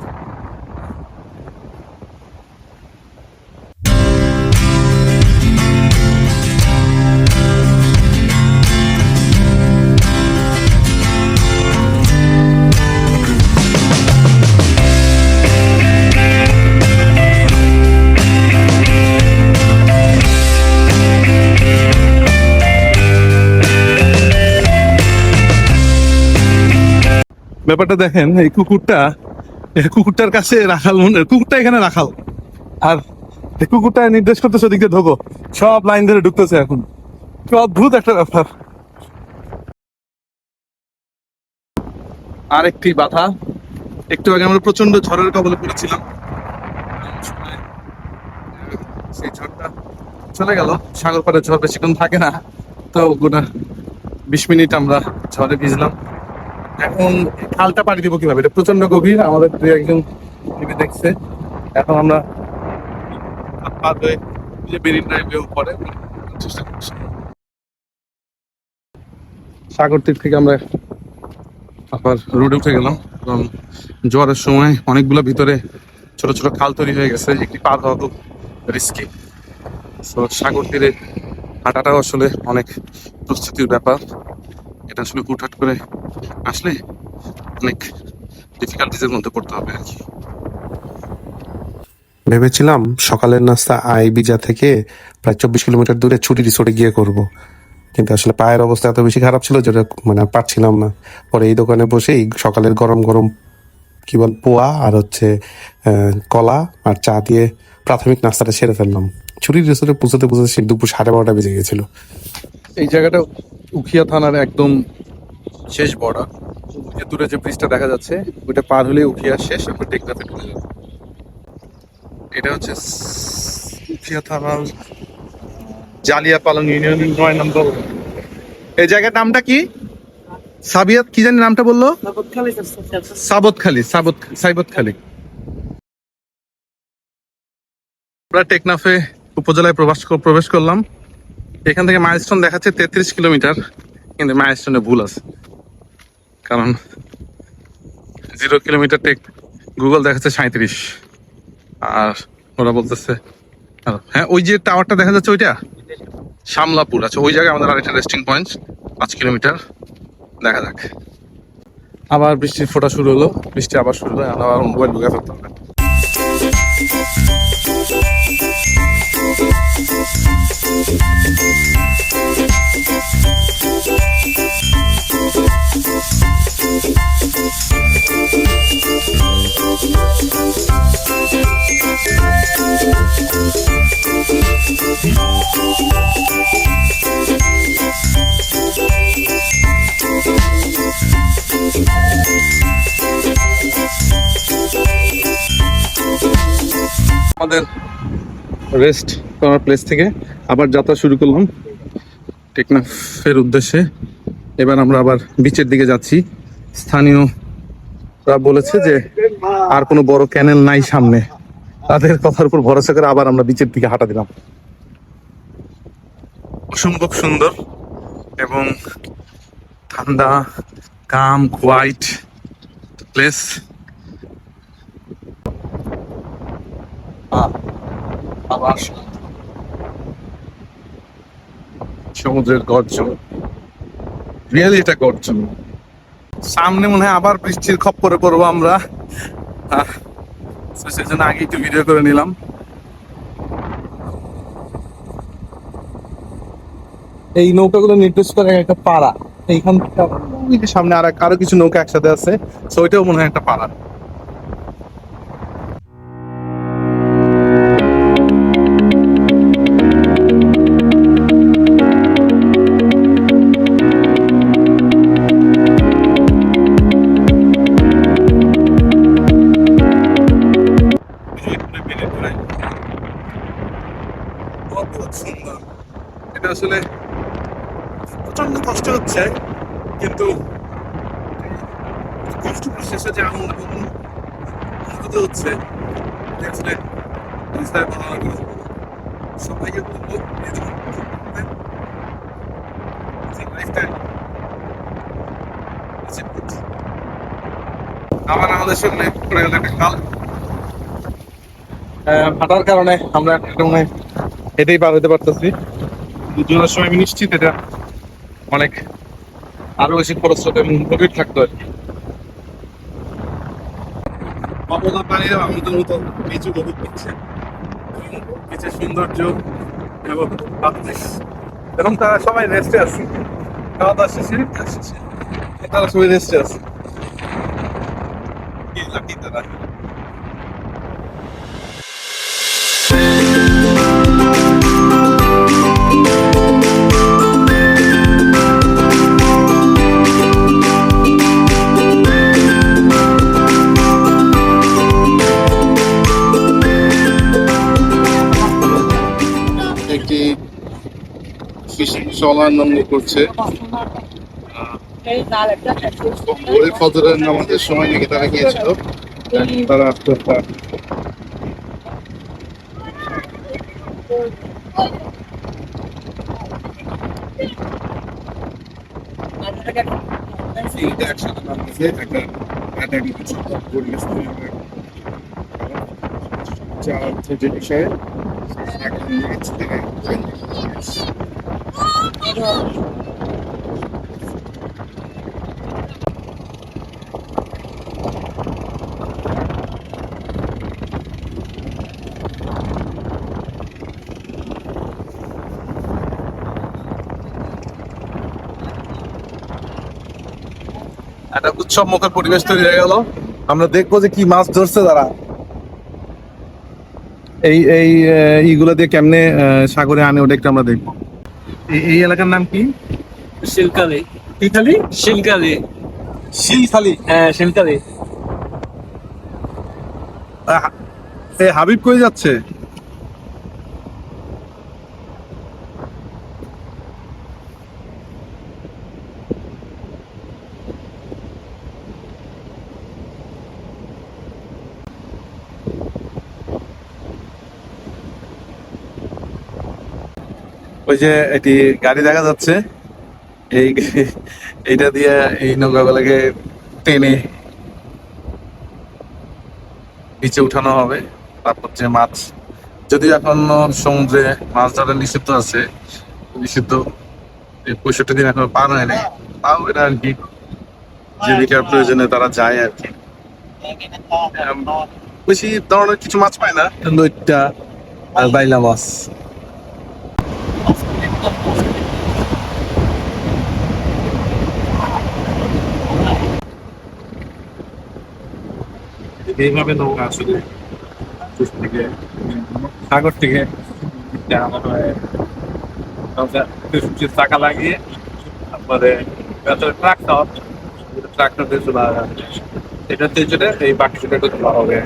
ব্যাপারটা দেখেন, এই কুকুরটার কাছে রাখাল কুকুরটা এখানে রাখাল, আর এই কুকুরটা নির্দেশ করতেছে ওদিকে ঢোকো, সব লাইন ধরে ঢুকতেছে। এখন কি অদ্ভুত একটা ব্যাপার। আরেকটি বাধা, একটু আগে আমরা প্রচন্ড ঝড়ের কবলে পড়েছিলাম, সেই ঝড়টা চলে গেল। সাগর পাড়ে ঝড় বেশিক্ষণ থাকে না, তো গোটা 20 মিনিট আমরা ঝড়ে ভিজলাম। এখন খালটা পাড়ি দিব কিভাবে, এটা প্রচন্ড গভীর, আমাদের দুই একজন টিভি দেখছে। এখন আমরা পার হয়ে মেরিন ড্রাইভেও পরে চেষ্টা করছি। সাগর তীর থেকে আমরা আবার রোডে উঠে গেলাম, এবং ঝড়ের সময় অনেকগুলো ভিতরে ছোট ছোট খাল তৈরি হয়ে গেছে, একটি পার হওয়া খুব রিস্কি। তো সাগর তীরে হাঁটাটাও আসলে অনেক প্রস্তুতির ব্যাপার। এটা আসলে হুটহাট করে আসলে অনেক ডিফিকাল্টিজের মধ্যে পড়তে হবে আর কি। ভেবেছিলাম সকালের নাস্তা আইবিজা থেকে প্রায় 24 কিলোমিটার দূরে ছুটি রিসোর্টে গিয়ে করব, কিন্তু আসলে পায়ের অবস্থা এত বেশি খারাপ ছিল যেটা মানে আর পারছিলাম না। পরে এই দোকানে বসেই সকালের গরম গরম কি বল পোয়া আর কলা আর চা দিয়ে প্রাথমিক নাস্তাটা সেরে ফেললাম। ছুটি রিসোর্টে পৌঁছতে সে দুপুর 12:30 বেজে গেছিল। এই জায়গাটা উখিয়া থানার একদম শেষ বর্ডার। যে দূরে যে ব্রিজটা দেখা যাচ্ছে ওইটা পার হলে উখিয়া শেষ, আমরা টেকনাফে ঢুকে যাবো। এটা হচ্ছে উখিয়া থানার জালিয়া পালং ইউনিয়ন 9 নম্বর। এই জায়গার নামটা কি? সাবিয়াত কি জানি নামটা বললো? সাবতখালী। সাইবতখালী। আমরা টেকনাফে উপজেলায় প্রবেশ করলাম। এখান থেকে মাইলস্টোন দেখাচ্ছে 33 কিলোমিটার, কিন্তু মাইলস্টোনে ভুল আছে, কারণ 0 কিলোমিটার গুগল দেখাচ্ছে 37, আর ওরা বলতেছে হ্যাঁ ওই যে টাওয়ারটা দেখা যাচ্ছে ওইটা শামলাপুর। আচ্ছা, ওই জায়গায় আমাদের আরেকটা রেস্টিং পয়েন্ট 5 কিলোমিটার। দেখা যাক। আবার বৃষ্টির ফোঁটা শুরু হলো, বৃষ্টি আবার শুরু হলো, আবার মোবাইল ঢুকে ফেলতে হবে। আমাদের রেস্ট করার প্লেস থেকে আবার যাত্রা শুরু করলাম টেকনাফের উদ্দেশ্যে। এবার আমরা আবার বিচের দিকে যাচ্ছি। স্থানীয়রা বলেছে যে আর কোনো বড় ক্যানেল নাই সামনে, তাদের কথার উপর ভরসা করে আবার আমরা বিচের দিকে হাঁটা দিলাম। অসম্ভব সুন্দর এবং ঠান্ডা, কাম, কোয়াইট প্লেস। আবার সমুদ্রের গর্জন, রিয়েলি এটা গর্জন। সামনে মনে হয় আবার বৃষ্টির খপ্পরে পড়বো আমরা, সেজন্য আগে একটু ভিডিও করে নিলাম। এই নৌকাগুলো নির্দেশ করে একটা পাড়া, এইখান থেকে সামনে আরো কিছু নৌকা একসাথে আছে, তো ওইটাও মনে হয় একটা পাড়া। সুন্দর, এটা আসলে প্রচন্ড কষ্ট হচ্ছে, কিন্তু কষ্ট শেষে যে আনন্দ অনুভূতি হচ্ছে আসলে সবাইকে বলবো আবার আমাদের সামনে পড়ে গেল একটা খাল। ফাটার কারণে আমরা এটাই পার হতে পারতেছি। দুজনের সময় আমি নিশ্চিত এটা অনেক আরো বেশি খরচ হতো এবং গভীর থাকতো আর কি। অবলা পানিরা আমাদের মতো নিচু গভীর করছে, নিচের সৌন্দর্য এবং এবং তারা সবাই রেস্টে আছে, খাওয়া দাওয়া শেষে তারা সবাই রেস্টে আছে। কি লাকি তারা। একটি ফিশিং আনন্দ করছে। ভোরে ফজরের নামাজের সময় নাকি তারা গিয়েছিল, তারা আস্তে আস্তে একসাথে নামতেছে। একটা যে বিষয়ে একটা উৎসব মুখর পরিবেশ তৈরি হয়ে গেল। আমরা দেখবো যে কি মাছ ধরছে তারা, এইগুলো দিয়ে কেমনে সাগরে আনে, ওটা একটু আমরা দেখবো। এই এলাকার নাম কি? শিলকালি। কি খালি? শিলকালি। শিলখালি। হ্যাঁ, শিলকালি। হাবিব কই যাচ্ছে? ওই যে এটি গাড়ি দেখা যাচ্ছে, এই এইটা দিয়ে এই নৌকাগুলোকে টেনে নিচে উঠানো হবে। তারপর যে মাছ, যদি এখন সমুদ্রে মাছ ধরা নিষিদ্ধ আছে, নিষিদ্ধ 65 দিন এখন পার হয় নাই, তাও এটা আর কি জীবিকার প্রয়োজনে তারা যায় আর কি। বেশি ধরনের কিছু মাছ পায় না, লইট্টা আর বাইলা মাছ। এইভাবে নৌকা আসলে থেকে সাগর থেকে চাকা লাগিয়ে তারপরে ট্রাক্টর দিয়ে চলা এটাতে চলে এই বাকি সেটাকে তোলা হবে।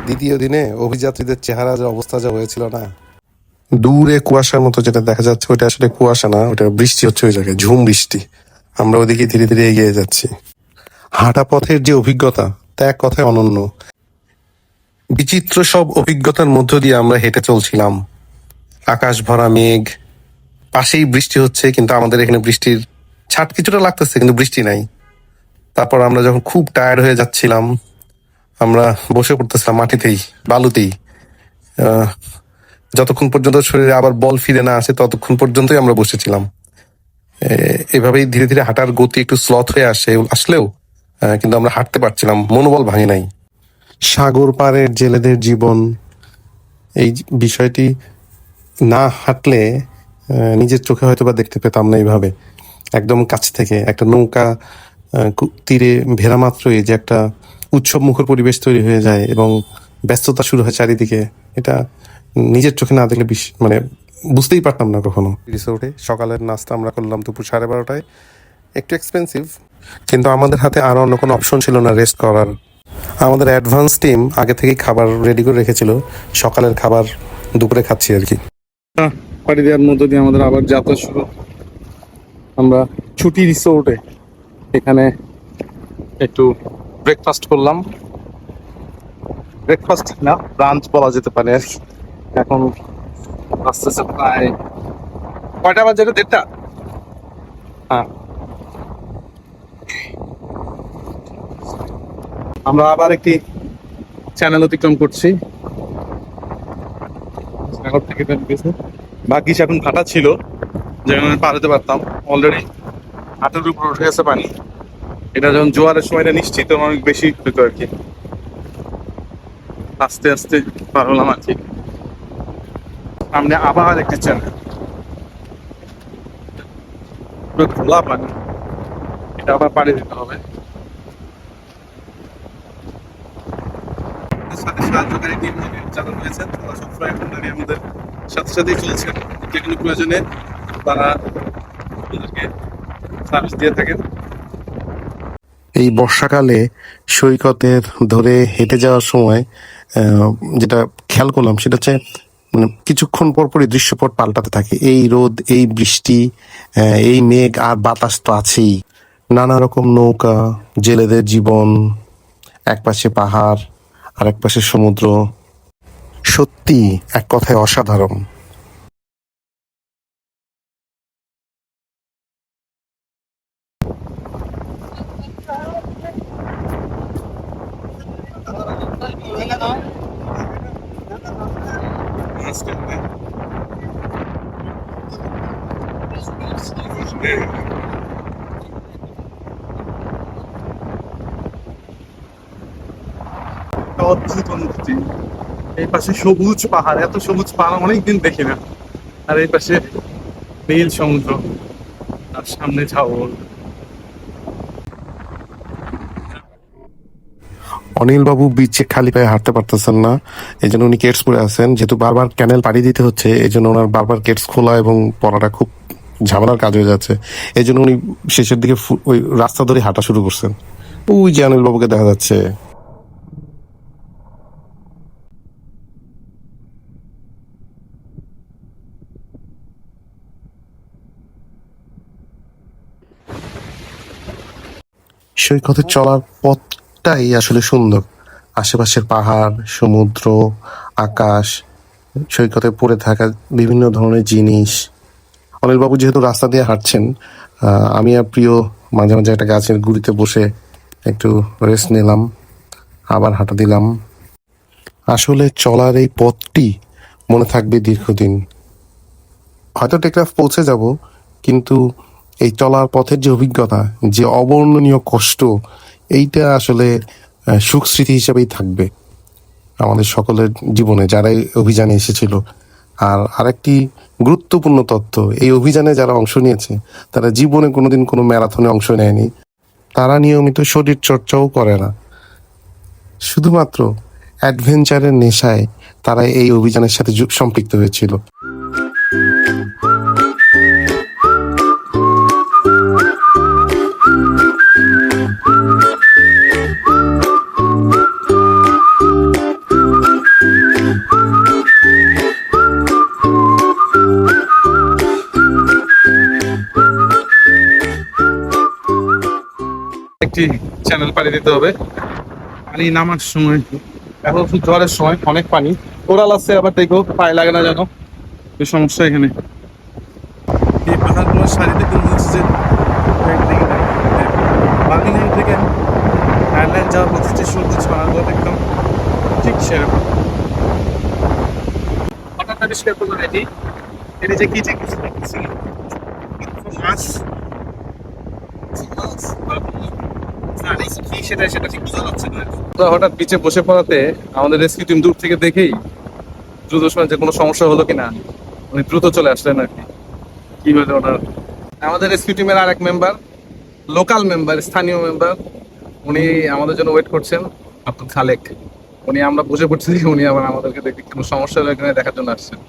দ্বিতীয় দিনে অভিযাত্রীদের চেহারা যে অবস্থা যা হয়েছিল না, দূরে কুয়াশার মতো যেটা দেখা যাচ্ছে ওটা আসলে কুয়াশা না, ওটা বৃষ্টি হচ্ছে ওই জায়গায়, ঝুম বৃষ্টি। আমরা ওদিকে ধীরে ধীরে এগিয়ে যাচ্ছি। হাঁটা পথের যে অভিজ্ঞতা তা এক কথায় অনন্য। বিচিত্র সব অভিজ্ঞতার মধ্য দিয়ে আমরা হেঁটে চলছিলাম। আকাশ ভরা মেঘ, পাশেই বৃষ্টি হচ্ছে, কিন্তু আমাদের এখানে বৃষ্টির ছাট কিছুটা লাগতেছে, কিন্তু বৃষ্টি নাই। তারপর আমরা যখন খুব টায়ার্ড হয়ে যাচ্ছিলাম, আমরা বসে পড়তেছিলাম মাটিতেই, বালুতেই। যতক্ষণ পর্যন্ত শরীরে আবার বল ফিরে না আসে ততক্ষণ পর্যন্তই আমরা বসেছিলাম। এভাবেই ধীরে ধীরে হাঁটার গতি একটু স্লথ হয়ে আসলেও কিন্তু আমরা হাঁটতে পারছিলাম, মনোবল ভাঙে নাই। সাগর পাড়ের জেলেদের জীবন, এই বিষয়টি না হাঁটলে নিজের চোখে হয়তো বা দেখতে পেতাম না এইভাবে একদম কাছ থেকে। একটা নৌকা তীরে ভেড়া মাত্রই যে একটা উৎসব মুখর পরিবেশ তৈরি হয়ে যায় এবং ব্যস্ততা শুরু হয় চারিদিকে, এটা নিজের চোখে না দেখলে মানে বুঝতেই পারতাম না কখনো। রিসোর্টে সকালের নাস্তা আমরা করলাম দুপুর 12:30টায়, একটু এক্সপেন্সিভ, কিন্তু আমাদের হাতে আর অন্য কোনো অপশন ছিল না রেস্ট করার। আমাদের অ্যাডভান্স টিম আগে থেকেই খাবার রেডি করে রেখেছিল, সকালের খাবার দুপুরে খাচ্ছি আর কি। পাড়ি দেওয়ার মধ্য দিয়ে আমাদের আবার যাত্রা শুরু। আমরা ছুটি রিসোর্টে এখানে একটু ব্রেকফাস্ট করলাম, ব্রেকফাস্ট না ব্রাঞ্চ বলা যেতে পারে আর কি। এখন আস্তে আস্তে প্রায় কয়টা বাজে? 1:30। হ্যাঁ, আমরা আবার একটি চ্যানেল অতিক্রম করছি। সাগর থেকে বাকি এখন ভাটা ছিল, যেখানে আমি পার হতে পারতাম। অলরেডি হাঁটুর উপর উঠে গেছে পানি। এটা যখন জোয়ারের সময়টা নিশ্চিত অনেক বেশি হতো আর কি। আস্তে আস্তে পার হলাম আর কি। সামনে আবার একটি চ্যানেল, পুরো খোলা পানি, এটা আবার পাড়ি দিতে হবে। সাথে সাহায্যকারী টিম চালানো হয়েছে, তারা সবসময় আমাদের সাথে সাথেই চলছে। যে কোনো প্রয়োজনে তারা আমাদেরকে সার্ভিস দিয়ে থাকেন। এই বর্ষাকালে সৈকতের ধরে হেঁটে যাওয়ার সময় যেটা খেয়াল করলাম সেটা হচ্ছে মানে কিছুক্ষণ পর পরই দৃশ্যপট পাল্টাতে থাকে। এই রোদ, এই বৃষ্টি, এই মেঘ আর বাতাস তো আছেই। নানা রকম নৌকা, জেলেদের জীবন, এক পাশে পাহাড় আর এক পাশে সমুদ্র, সত্যি এক কথায় অসাধারণ। অদ্ভুত অনুভূতি। এই পাশে সবুজ পাহাড়, এত সবুজ পাহাড় অনেকদিন দেখি না। আর এই পাশে নীল সমুদ্র, আর সামনে ঝাউবন। অনিল বাবু বিচে খালি পায়ে হাঁটতে পারতেছেন না, এই জন্য উনি কেটস পরে আছেন। যেহেতু বারবার ক্যানেল পাড়ি দিতে হচ্ছে, এই জন্য ওনার বারবার কেটস খোলা এবং পরাটা খুব ঝামেলার কাজ হয়ে যাচ্ছে। এই জন্য উনি শেষের দিকে ওই রাস্তা ধরে হাঁটা শুরু করছেন। ওই যে অনিল বাবুকে দেখা যাচ্ছে। সৈকতে চলার পথটাই আসলে সুন্দর। আশেপাশের পাহাড়, সমুদ্র, আকাশ, সৈকতে পড়ে থাকা বিভিন্ন ধরনের জিনিস। অনিলবাবু যেহেতু রাস্তা দিয়ে হাঁটছেন, আমি আর প্রিয় মাঝে মাঝে একটা গাছের গুঁড়িতে বসে একটু রেস্ট নিলাম, আবার হাঁটা দিলাম। আসলে চলার এই পথটি মনে থাকবে দীর্ঘদিন। হয়তো টেকনাফ পৌঁছে যাব, কিন্তু এই চলার পথের যে অভিজ্ঞতা, যে অবর্ণনীয় কষ্ট, এইটা আসলে সুখ স্মৃতি হিসেবেই থাকবে আমাদের সকলের জীবনে যারা এই অভিযানে এসেছিল। আর আরেকটি গুরুত্বপূর্ণ তথ্য, এই অভিযানে যারা অংশ নিয়েছে তারা জীবনে কোনোদিন কোনো ম্যারাথনে অংশ নেয়নি, তারা নিয়মিত শরীর চর্চাও করে না। শুধুমাত্র অ্যাডভেঞ্চারের নেশায় তারা এই অভিযানের সাথে সম্পৃক্ত হয়েছিল। একটি চ্যানেল পাড়ি দিতে হবে। পানি নামার সময়, এখন ঝড়ের সময় অনেক পানি, কোরাল আছে, আবার দেখো পায়ে লাগে না যেন, এই সমস্যা এখানে। এই পাহাড়গুলোর সারিতে মনে হচ্ছে যে বার্মিংহাম থেকে আয়ারল্যান্ড যাওয়ার পথে যে সবুজ পাহাড়গুলো দেখতাম, ঠিক সেরকম। হঠাৎ আবিষ্কার করলাম এটি যে কি যে কিছু দেখতেছি মাছ, হঠাৎ পিছে বসে পড়াতে আমাদের রেস্কিউ টিম দূর থেকে দেখেই দ্রুত সময় যে কোনো সমস্যা হলো কিনা উনি দ্রুত চলে আসলেন আর কি। কি হলো ওনার, আমাদের রেস্কিউ টিমের আর এক মেম্বার, লোকাল মেম্বার, স্থানীয় মেম্বার, উনি আমাদের জন্য ওয়েট করছেন, আব্দুল খালেক। উনি আমরা বসে পড়ছি, উনি আবার আমাদেরকে দেখে কোনো সমস্যা হলে এখানে দেখার জন্য আসছেন।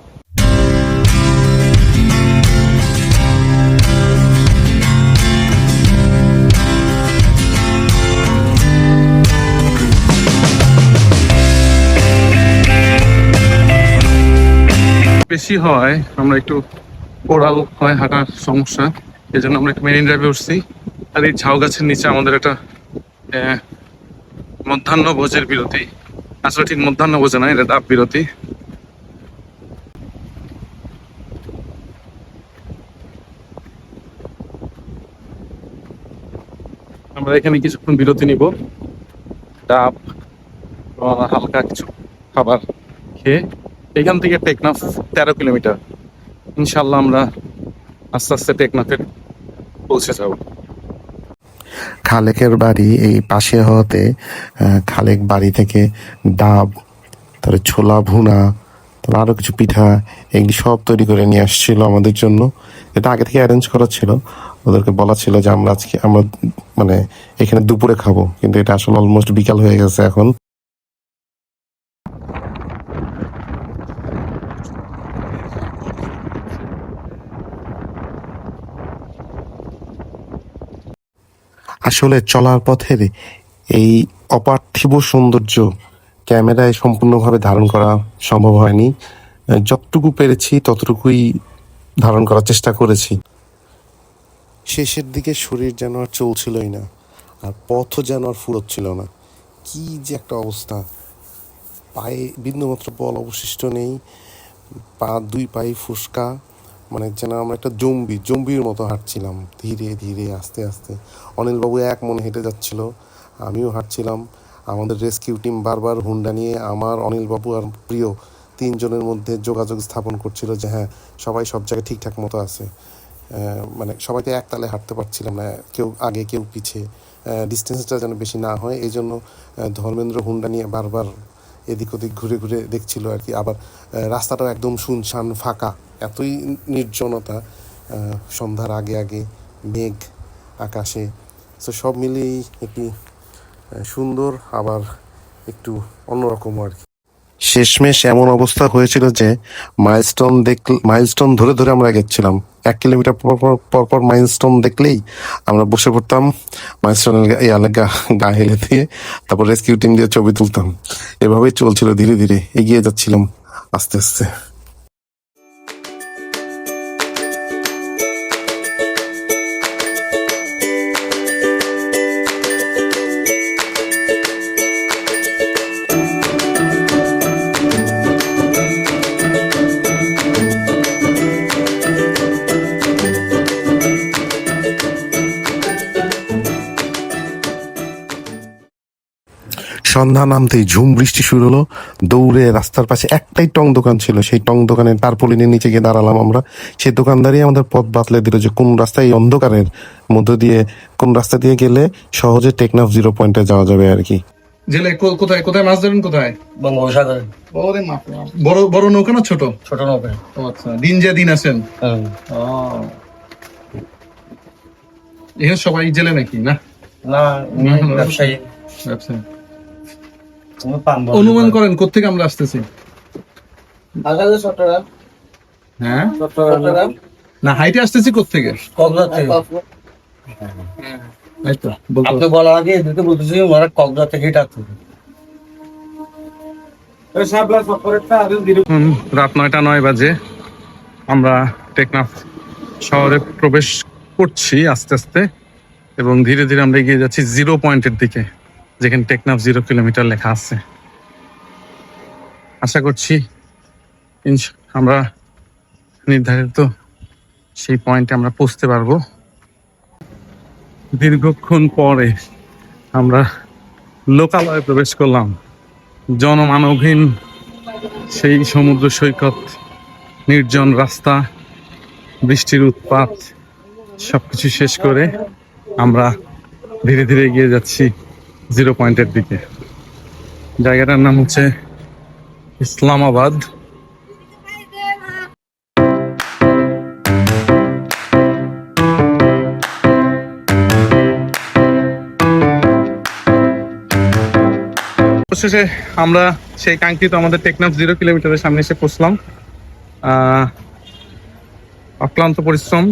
বেশি হয় আমরা একটু কোরাল হয় হাঁটার সমস্যা, এই জন্য আমরা একটু মেরিন ড্রাইভে উঠছি। আর এই ঝাউ গাছের নিচে আমাদের একটা মধ্যাহ্ন ভোজের বিরতি, আসলে ঠিক মধ্যাহ্ন ভোজে না, এটা ডাব বিরতি। আমরা এখানে কিছুক্ষণ বিরতি নিব, ডাব হালকা কিছু খাবার খেয়ে। এখান থেকে টেকনাফ 13 কিলোমিটার, ইনশাল্লাহ আমরা আস্তে আস্তে টেকনাফে পৌঁছে যাব। খালেকের বাড়ি এই পাশে হতে খালেক বাড়ি থেকে ডাব, তারপরে ছোলা ভুনা, তারপর আরো কিছু পিঠা, এগুলি সব তৈরি করে নিয়ে আসছিল আমাদের জন্য। এটা আগে থেকে অ্যারেঞ্জ করা ছিল, ওদেরকে বলা ছিল যে আমরা আজকে আমরা মানে এখানে দুপুরে খাবো, কিন্তু এটা আসলে অলমোস্ট বিকাল হয়ে গেছে এখন। আসলে চলার পথের এই অপার্থিব সৌন্দর্য ক্যামেরায় সম্পূর্ণভাবে ধারণ করা সম্ভব হয়নি। যতটুকু পেরেছি ততটুকুই ধারণ করার চেষ্টা করেছি। শেষের দিকে শরীর যেন আর চলছিলই না, আর পথও যেন আর ফুরোচ্ছিল না। কি যে একটা অবস্থা, পায়ে বিন্দুমাত্র বল অবশিষ্ট নেই, দুই পায়ে ফুসকা, মানে যেন আমরা একটা জম্বির মতো হাঁটছিলাম, ধীরে ধীরে আস্তে আস্তে। অনিলবাবু এক মনে হেঁটে যাচ্ছিল, আমিও হাঁটছিলাম। আমাদের রেস্কিউ টিম বারবার হুন্ডা নিয়ে আমার, অনিলবাবু আর প্রিয় তিনজনের মধ্যে যোগাযোগ স্থাপন করছিল যে হ্যাঁ সবাই সব জায়গায় ঠিকঠাক মতো আছে। মানে সবাইকে এক তালে হাঁটতে পারছিলাম না, কেউ আগে কেউ পিছে, ডিস্টেন্সটা যেন বেশি না হয়। এই জন্য ধর্মেন্দ্র হুন্ডা নিয়ে বারবার এদিক ওদিক ঘুরে ঘুরে দেখছিল আর কি। আবার রাস্তাটাও একদম শুনশান ফাঁকা, এতই নির্জনতা, সন্ধ্যার আগে আগে মেঘ আকাশে। তো সব মিলিয়েই একটি সুন্দর, আবার একটু অন্যরকম আর কি। শেষমেশ এমন অবস্থা হয়েছিল যে মাইলস্টোন ধরে ধরে আমরা গেছিলাম। 1 কিলোমিটার পর পর মাইলস্টোন দেখলেই আমরা বসে পড়তাম, মাইলস্টোনের গা হেলে দিয়ে তারপর রেস্কিউ টিম দিয়ে ছবি তুলতাম। এভাবেই চলছিল, ধীরে ধীরে এগিয়ে যাচ্ছিলাম আস্তে আস্তে। সন্ধ্যা নামতেই ঝুম বৃষ্টি শুরু হলো। দৌড়ে রাস্তার পাশে একটাই টং দোকান ছিল, সেই টং দোকানের টারপলিনের নিচে গিয়ে দাঁড়ালাম আমরা। সেই দোকানদারই আমাদের পথ বাতলে দিল যে কোন রাস্তায়, এই অন্ধকারের মধ্য দিয়ে কোন রাস্তা দিয়ে গেলে সহজে টেকনাফ 0 পয়েন্টে যাওয়া যাবে আর কি। জেলে কোথায় কোথায় মাছ ধরেন? কোথায়? বঙ্গোপসাগর। বড় বড় নৌকা না ছোট? ছোট নৌকা। ও আচ্ছা, দিন যে দিন আসেন। এখানে সবাই জেলে নাকি? না, ব্যবসায়ী। ব্যবসায়ী। অনুমান করেন কোত্থেকে আমরা আসতেছি? হ্যাঁ, না হাইটে আসতেছি কোত্থেকে? এই তো বলতে আপনি বলার আগে এদিকে বলতেছি ওরা কক্সবাজার থেকে এটা রাত 9টা 9 বাজে আমরা টেকনাফ শহরে প্রবেশ করছি আস্তে আস্তে, এবং ধীরে ধীরে আমরা এগিয়ে যাচ্ছি 0 পয়েন্টের দিকে, যেখানে টেকনাফ 0 কিলোমিটার লেখা আছে। আশা করছি আমরা নির্ধারিত সেই পয়েন্টে আমরা পৌঁছতে পারবো। দীর্ঘক্ষণ পরে আমরা লোকালয়ে প্রবেশ করলাম। জনমানবহীন সেই সমুদ্র সৈকত, নির্জন রাস্তা, বৃষ্টির উৎপাত সবকিছু শেষ করে আমরা ধীরে ধীরে এগিয়ে যাচ্ছি 0 পয়েন্টের দিকে। জায়গাটার নাম হচ্ছে ইসলামাবাদ। অবশেষে আমরা সেই কাঙ্ক্ষিত আমাদের টেকনাফ 0 কিলোমিটারের সামনে এসে পৌঁছলাম। অক্লান্ত পরিশ্রম,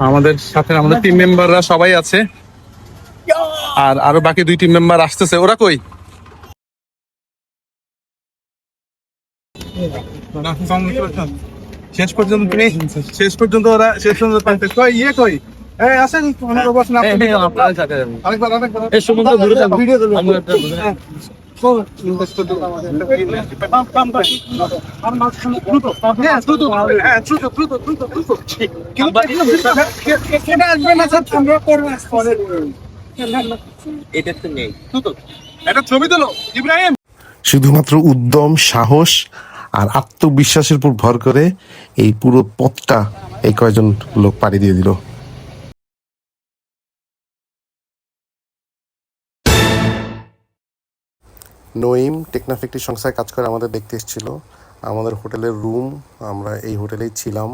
আমাদের সাথে আমাদের টিম মেম্বাররা সবাই আছে, আর আরো বাকি 2 টিম মেম্বার আসতেছে। ওরা কই? শেষ পর্যন্ত তুমি শেষ পর্যন্ত ওরা শেষ পর্যন্ত পাইতে কই ইয়ে কই এই আসেন আমরা বসনা আরেকবার এই সমুদ্র ঘুরে যাব ভিডিও করব আমরা শুধুমাত্র উদ্যম, সাহস আর আত্মবিশ্বাসের উপর ভর করে এই পুরো পথটা এই কয়জন লোক পাড়ি দিয়ে দিল। নঈম টেকনাফ একটি সংস্থায় কাজ করে আমাদের দেখতে এসেছিল। আমাদের হোটেলের রুম, আমরা এই হোটেলেই ছিলাম।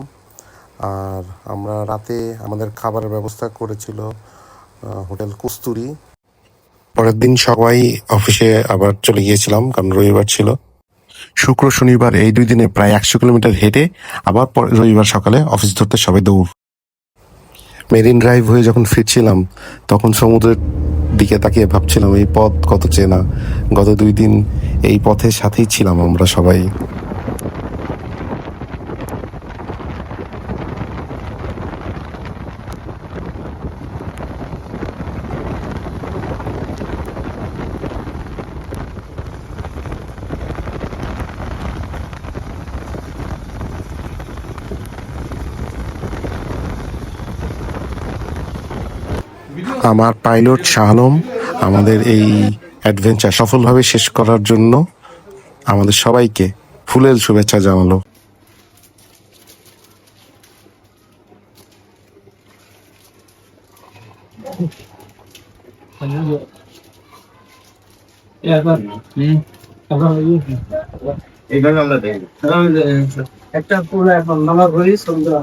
আর আমরা রাতে আমাদের খাবারের ব্যবস্থা করেছিল হোটেল কস্তুরী। পরের দিন সবাই অফিসে আবার চলে গিয়েছিলাম, কারণ রবিবার ছিল। শুক্র শনিবার এই 2 দিনে প্রায় 100 কিলোমিটার হেঁটে আবার রবিবার সকালে অফিস ধরতে সবাই দৌড়। মেরিন ড্রাইভ হয়ে যখন ফিরছিলাম তখন সমুদ্রের দিকে তাকিয়ে ভাবছিলাম এই পথ কত চেনা। গত 2 দিন এই পথের সাথেই ছিলাম আমরা সবাই। আমার পাইলট শাহ আলম আমাদের এই অ্যাডভেঞ্চার সফলভাবে শেষ করার জন্য আমাদের সবাইকে ফুলেল শুভেচ্ছা জানালো। এইভাবে আমরা দেখি একটা পুরো এখন আমার ঘড়ি সুন্দর